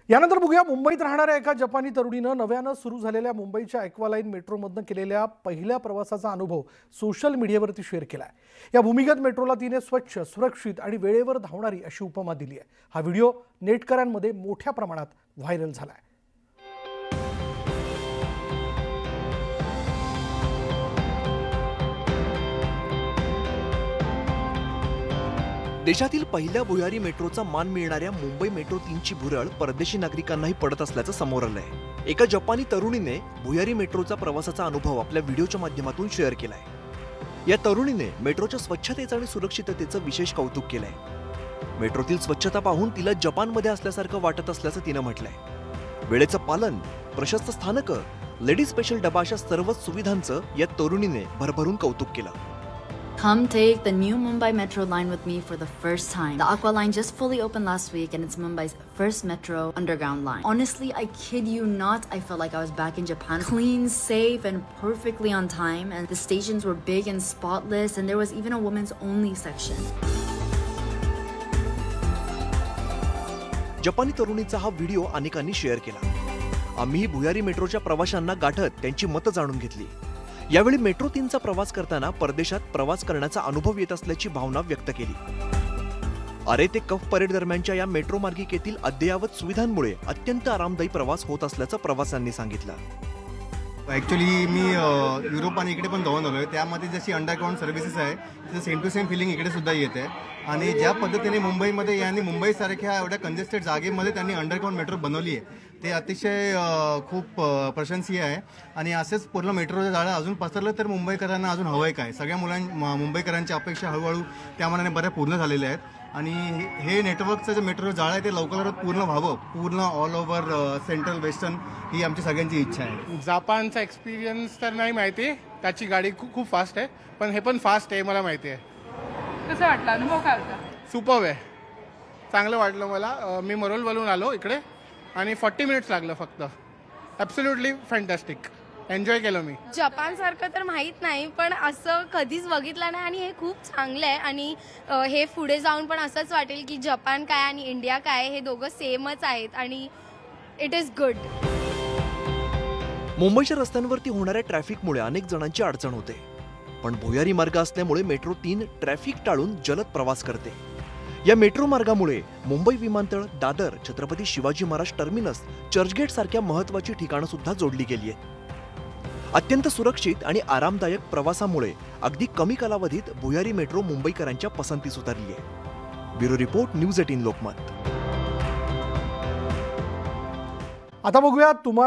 यानंतर बघूया मुंबईत राहणाऱ्या एका जपानी तरुणीनं नव्यानं सुरू झालेल्या मुंबईच्या ॲक्वालाईन मेट्रोमधनं केलेल्या पहिल्या प्रवासाचा अनुभव सोशल मीडियावरती शेअर केलाय। या भूमिगत मेट्रोला तिने स्वच्छ, सुरक्षित आणि वेळेवर धावणारी अशी उपमा दिली आहे। हा व्हिडिओ नेटकऱ्यांमध्ये मोठ्या प्रमाणात व्हायरल झालाय। देशातील पहिल्या भुयारी मेट्रोचा मान मिळणाऱ्या मुंबई मेट्रो 3ची भुरळ परदेशी नागरिकांनाही पडत असल्याचं समोर आलंय। एका जपानी तरुणीने भुयारी मेट्रोचा प्रवासाचा अनुभव आपल्या व्हिडिओच्या माध्यमातून शेअर केलाय। या तरुणीने मेट्रोच्या स्वच्छतेचं आणि सुरक्षिततेचं विशेष कौतुक केलंय। मेट्रोतील स्वच्छता पाहून तिला जपानमध्ये असल्यासारखं वाटत असल्याचं तिनं म्हटलंय। वेळेचं पालन, प्रशस्त स्थानकं, लेडीज स्पेशल डबा अशा सर्वच सुविधांचं या तरुणीने भरभरून कौतुक केलं। Come take the new Mumbai Metro line with me for the first time. The Aqua line just fully opened last week and it's Mumbai's first metro underground line. Honestly, I kid you not, I felt like I was back in Japan. Clean, safe and perfectly on time, and the stations were big and spotless, and there was even a women's only section. जपानी तरुणीचा हा video अनेकांनी share केला। आम्ही भुयारी मेट्रोच्या प्रवाशांना गाठत त्यांची मतं जाणून घेतली। यावेळी मेट्रो 3चा प्रवास करताना परदेशात प्रवास करण्याचा अनुभव येत असल्याची भावना व्यक्त केली। अरे ते कफ परेड दरम्यानच्या या मेट्रो मार्गिकेतील अद्ययावत सुविधांमुळे अत्यंत आरामदायी प्रवास होत असल्याचं प्रवाशांनी सांगितलं। ॲक्च्युली मी युरोप आणि इकडे पण जाऊन आलोय, त्यामध्ये जशी अंडरग्राऊंड सर्व्हिसेस आहे त्याचं सेम टू सेम फिलिंग इकडे सुद्धा येते। आणि ज्या पद्धतीने मुंबईमध्ये यांनी मुंबईसारख्या एवढ्या कंजेस्टेड जागेमध्ये त्यांनी अंडरग्राऊंड मेट्रो बनवली आहे ते अतिशय खूप प्रशंसनीय आहे। आणि असेच पूर्ण मेट्रोचं जाळं अजून पसरलं तर मुंबईकरांना अजून हवंय काय, सगळ्या मुंबईकरांच्या अपेक्षा हळूहळू त्यामानाने बऱ्या पूर्ण झालेल्या आहेत। आणि हे नेटवर्कचं जे मेट्रो जाळं आहे ते लवकरात पूर्ण व्हावं, पूर्ण ऑल ओव्हर सेंट्रल वेस्टर्न, ही आमची सगळ्यांची इच्छा आहे। जापानचा एक्सपिरियन्स तर नाही माहिती, त्याची गाडी खूप फास्ट आहे, पण हे पण फास्ट आहे मला माहिती आहे। कसं वाटलं, अनुभव काय होता? सुपर्ब आहे, चांगलं वाटलं मला। मी मरोलवरून आलो इकडे आणि 40 मिनिट्स लागलं फक्त। ॲब्सोल्युटली फॅन्टॅस्टिक, एन्जॉय केलं मी। जपान सारखं तर माहीत नाही, पण असं कधीच बघितलं नाही आणि हे खूप चांगलं आहे। आणि हे पुढे जाऊन पण असंच वाटेल की जपान काय आणि इंडिया काय हे दोघं सेमच आहेत आणि इट इज गुड। मुंबईच्या रस्त्यांवरती होणाऱ्या ट्रॅफिकमुळे अनेक जणांची अडचण होते, पण भुयारी मार्ग असल्यामुळे मेट्रो 3 ट्रॅफिक टाळून जलद प्रवास करते। या मेट्रो मार्गामुळे मुंबई विमानतळ, दादर, छत्रपती शिवाजी महाराज टर्मिनस, चर्चगेट सारख्या महत्त्वाची ठिकाणं सुद्धा जोडली गेली आहेत। अत्यंत सुरक्षित आणि आरामदायक प्रवासामुळे अगदी कमी कालावधीत भुयारी मेट्रो मुंबईकरांच्या पसंतीस उतरली आहे। Bureau report, news 18 Lokmat. आता बघूया तुम्हाला